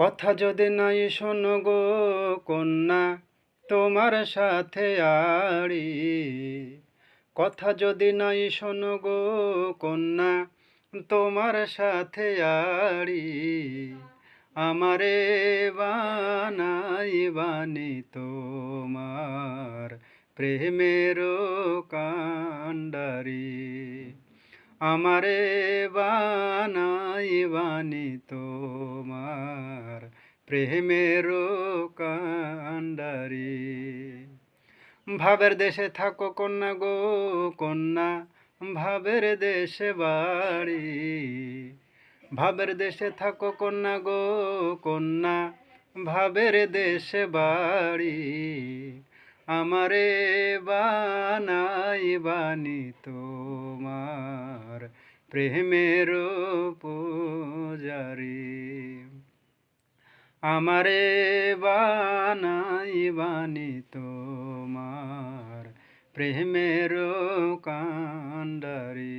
কথা যদি নাই শোনো গো কন্যা, তোমার সাথে আড়ি। কথা যদি নাই শোনো গো কন্যা, তোমার সাথে আড়ি। আমারে বানাইবানি তোমার প্রেমের কান্ডারি। আমারে বানাইবানি তোমার প্রেমের কান্ডারি। ভাবের দেশে থাকো কন্যা গো কন্যা, ভাবের দেশে বাড়ি। ভাবের দেশে থাকো কন্যা গো কন্যা, ভাবের দেশে বাড়ি। আমারে বানাইবানি তোমার প্রেমের পূজারি। আমারে বানাইবানি তোমার প্রেমের কান্ডারি।